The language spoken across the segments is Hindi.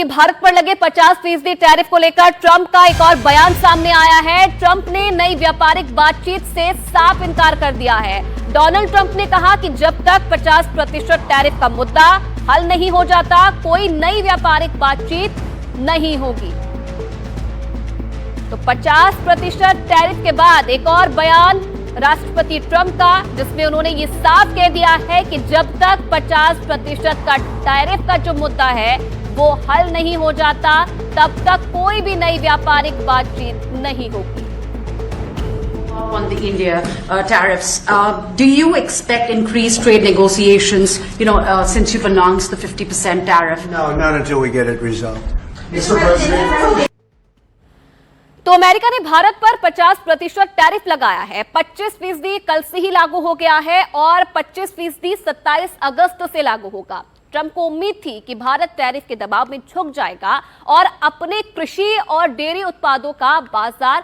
वहीं भारत पर लगे 50% टैरिफ को लेकर ट्रंप का एक और बयान सामने आया है। ट्रंप ने नई व्यापारिक बातचीत से साफ इनकार कर दिया है। डोनाल्ड ट्रंप ने कहा कि जब तक 50% टैरिफ का मुद्दा हल नहीं हो जाता, कोई नई व्यापारिक बातचीत नहीं होगी। तो 50% टैरिफ के बाद एक और बयान राष्ट्रपति ट्रंप का, जिसमें उन्होंने ये साफ कह दिया है कि जब तक 50% का टैरिफ का जो मुद्दा है वो हल नहीं हो जाता, तब तक कोई भी नई व्यापारिक बातचीत नहीं होगी। On the India tariffs, do you expect increased trade negotiations, since you've announced the 50% tariff? No, not until we get it resolved. Mr. President. तो अमेरिका ने भारत पर 50% टैरिफ लगाया है। 25% कल से ही लागू हो गया है और 25% 27 अगस्त से लागू होगा। ट्रंप को उम्मीद थी कि भारत टैरिफ के दबाव में झुक जाएगा और अपने कृषि और डेयरी उत्पादों का बाजार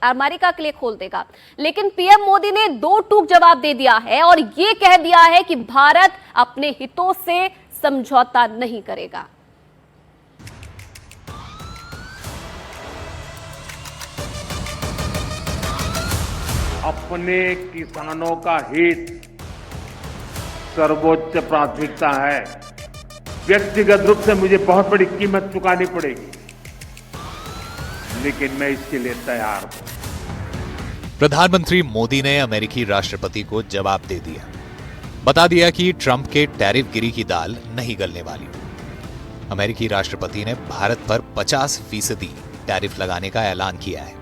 अमेरिका के लिए खोल देगा, लेकिन पीएम मोदी ने दो टूक जवाब दे दिया है और ये कह दिया है कि भारत अपने हितों से समझौता नहीं करेगा। अपने किसानों का हित सर्वोच्च प्राथमिकता है। व्यक्तिगत रूप से मुझे बहुत बड़ी कीमत चुकानी पड़ेगी, लेकिन मैं इसके लिए तैयार हूं। प्रधानमंत्री मोदी ने अमेरिकी राष्ट्रपति को जवाब दे दिया, बता दिया कि ट्रंप के टैरिफ गिरी की दाल नहीं गलने वाली। अमेरिकी राष्ट्रपति ने भारत पर 50% टैरिफ लगाने का ऐलान किया है।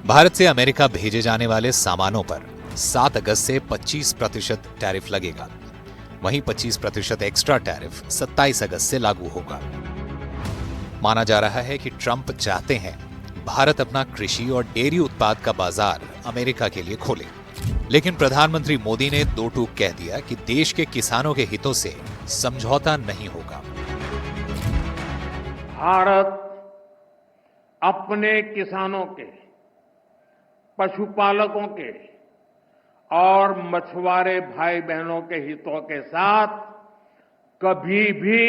भारत से अमेरिका भेजे जाने वाले सामानों पर 7 अगस्त से 25% टैरिफ लगेगा। वहीं 25% एक्स्ट्रा टैरिफ 27 अगस्त से लागू होगा। माना जा रहा है कि ट्रंप चाहते हैं भारत अपना कृषि और डेयरी उत्पाद का बाजार अमेरिका के लिए खोले, लेकिन प्रधानमंत्री मोदी ने दो टूक कह दिया कि देश के किसानों के हितों से समझौता नहीं होगा। भारत अपने किसानों के, पशुपालकों के और मछुआरे भाई बहनों के हितों के साथ कभी भी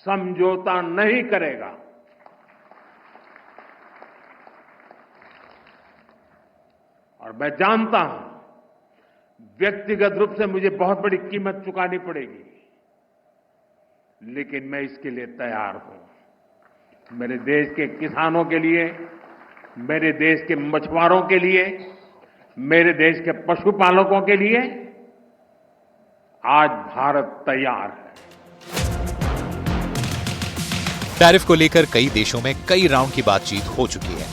समझौता नहीं करेगा। और मैं जानता हूं, व्यक्तिगत रूप से मुझे बहुत बड़ी कीमत चुकानी पड़ेगी, लेकिन मैं इसके लिए तैयार हूं। मेरे देश के किसानों के लिए, मेरे देश के मछुआरों के लिए, मेरे देश के पशुपालकों के लिए आज भारत तैयार है। टैरिफ को लेकर कई देशों में कई राउंड की बातचीत हो चुकी है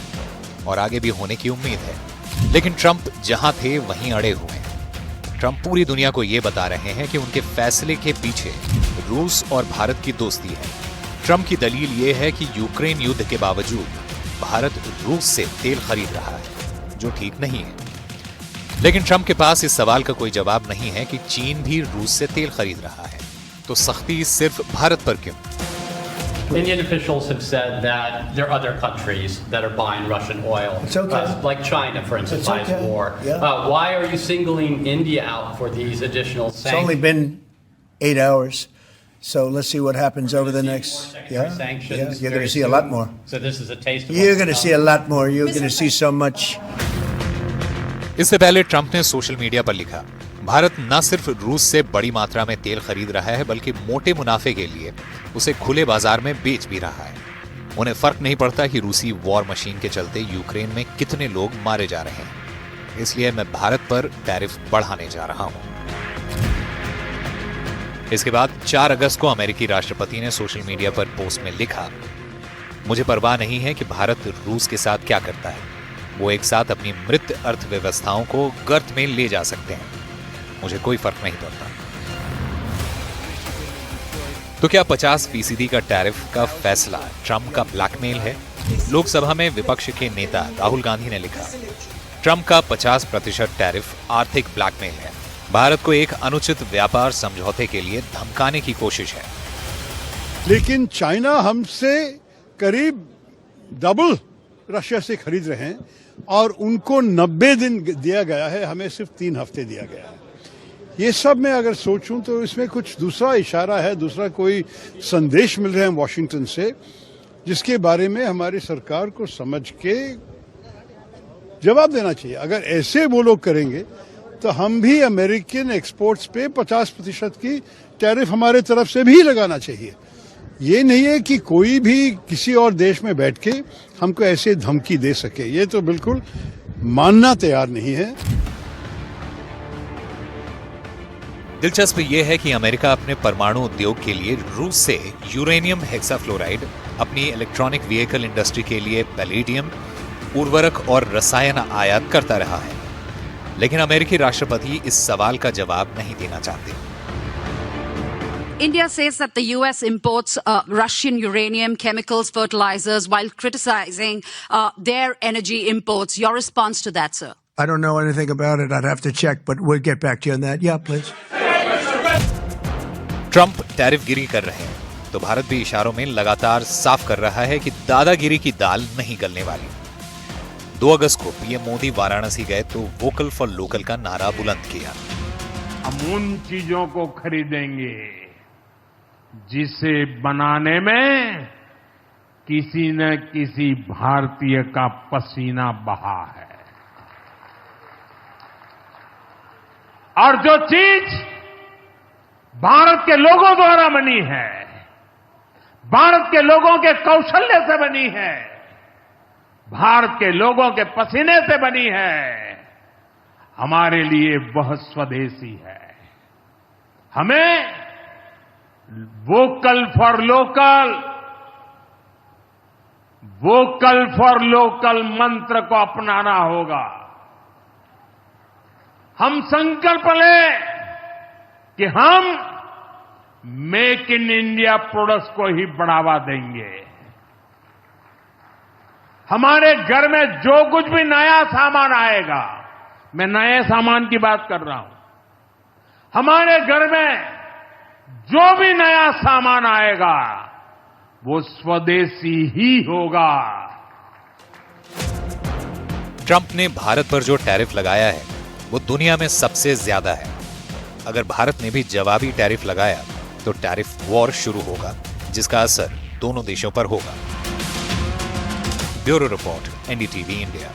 और आगे भी होने की उम्मीद है, लेकिन ट्रंप जहां थे वहीं अड़े हुए हैं। ट्रंप पूरी दुनिया को यह बता रहे हैं कि उनके फैसले के पीछे रूस और भारत की दोस्ती है। ट्रंप की दलील यह है कि यूक्रेन युद्ध के बावजूद भारत रूस से तेल खरीद रहा है, जो ठीक नहीं है। लेकिन ट्रंप के पास इस सवाल का कोई जवाब नहीं है कि चीन भी रूस से तेल खरीद रहा है, तो सख्ती सिर्फ भारत पर क्यों? Indian officials have said that there are other countries that are buying Russian oil, like China, for instance, buys more. Why are you singling India out for these additional sanctions? It's only been 8 hours, so let's see what happens over the next. Sanctions. You're going to see a lot more. So this is a taste. You're going to see a lot more. You're going to see so much. इससे पहले ट्रंप ने सोशल मीडिया पर लिखा, भारत न सिर्फ रूस से बड़ी मात्रा में तेल खरीद रहा है, बल्कि मोटे मुनाफे के लिए उसे खुले बाजार में बेच भी रहा है। उन्हें फर्क नहीं पड़ता कि रूसी वॉर मशीन के चलते यूक्रेन में कितने लोग मारे जा रहे हैं, इसलिए मैं भारत पर टैरिफ बढ़ाने जा रहा हूं। इसके बाद 4 अगस्त को अमेरिकी राष्ट्रपति ने सोशल मीडिया पर पोस्ट में लिखा, मुझे परवाह नहीं है कि भारत रूस के साथ क्या करता है, वो एक साथ अपनी मृत अर्थव्यवस्थाओं को गर्त में ले जा सकते हैं, मुझे कोई फर्क नहीं पड़ता। तो क्या 50% का टैरिफ का फैसला ट्रंप का ब्लैकमेल है? लोकसभा में विपक्ष के नेता राहुल गांधी ने लिखा, ट्रंप का 50% टैरिफ आर्थिक ब्लैकमेल है, भारत को एक अनुचित व्यापार समझौते के लिए धमकाने की कोशिश है। लेकिन चाइना हमसे करीब डबल रशिया से खरीद रहे हैं और उनको 90 दिन दिया गया है, हमें सिर्फ 3 हफ्ते दिया गया है। ये सब मैं अगर सोचूं तो इसमें कुछ दूसरा इशारा है, दूसरा कोई संदेश मिल रहे हैं वॉशिंगटन से, जिसके बारे में हमारी सरकार को समझ के जवाब देना चाहिए। अगर ऐसे वो लोग करेंगे तो हम भी अमेरिकन एक्सपोर्ट्स पे 50% की टैरिफ हमारे तरफ से भी लगाना चाहिए। ये नहीं है कि कोई भी किसी और देश में बैठ के हमको ऐसे धमकी दे सके, ये तो बिल्कुल मानना तैयार नहीं है। दिलचस्प यह है कि अमेरिका अपने परमाणु उद्योग के लिए रूस से यूरेनियम हेक्साफ्लोराइड, अपनी इलेक्ट्रॉनिक व्हीकल इंडस्ट्री के लिए पैलेडियम, उर्वरक और रसायन आयात करता रहा है। लेकिन अमेरिकी राष्ट्रपति इस सवाल का जवाब नहीं देना चाहते। India says that the U.S. imports Russian uranium, chemicals, fertilizers, while criticizing their energy imports. Your response to that, sir? I don't know anything about it. I'd have to check, but we'll get back to you on that. Yeah, please. Trump tariff गिरी कर रहे हैं तो भारत भी इशारों में लगातार साफ कर रहा है कि दादागिरी की दाल नहीं गलने वाली। 2 अगस्त को पीएम मोदी वाराणसी गए तो वोकल फॉर लोकल का नारा बुलंद किया। हम उन चीजों को खरीदेंगे जिसे बनाने में किसी न किसी भारतीय का पसीना बहा है, और जो चीज भारत के लोगों द्वारा बनी है, भारत के लोगों के कौशल्य से बनी है, भारत के लोगों के पसीने से बनी है, हमारे लिए वह स्वदेशी है। हमें वोकल फॉर लोकल मंत्र को अपनाना होगा। हम संकल्प लें कि हम मेक इन इंडिया प्रोडक्ट्स को ही बढ़ावा देंगे। हमारे घर में जो कुछ भी नया सामान आएगा, मैं नए सामान की बात कर रहा हूं, हमारे घर में जो भी नया सामान आएगा वो स्वदेशी ही होगा। ट्रंप ने भारत पर जो टैरिफ लगाया है वो दुनिया में सबसे ज्यादा है। अगर भारत ने भी जवाबी टैरिफ लगाया तो टैरिफ वॉर शुरू होगा, जिसका असर दोनों देशों पर होगा। Bureau report, NDTV India.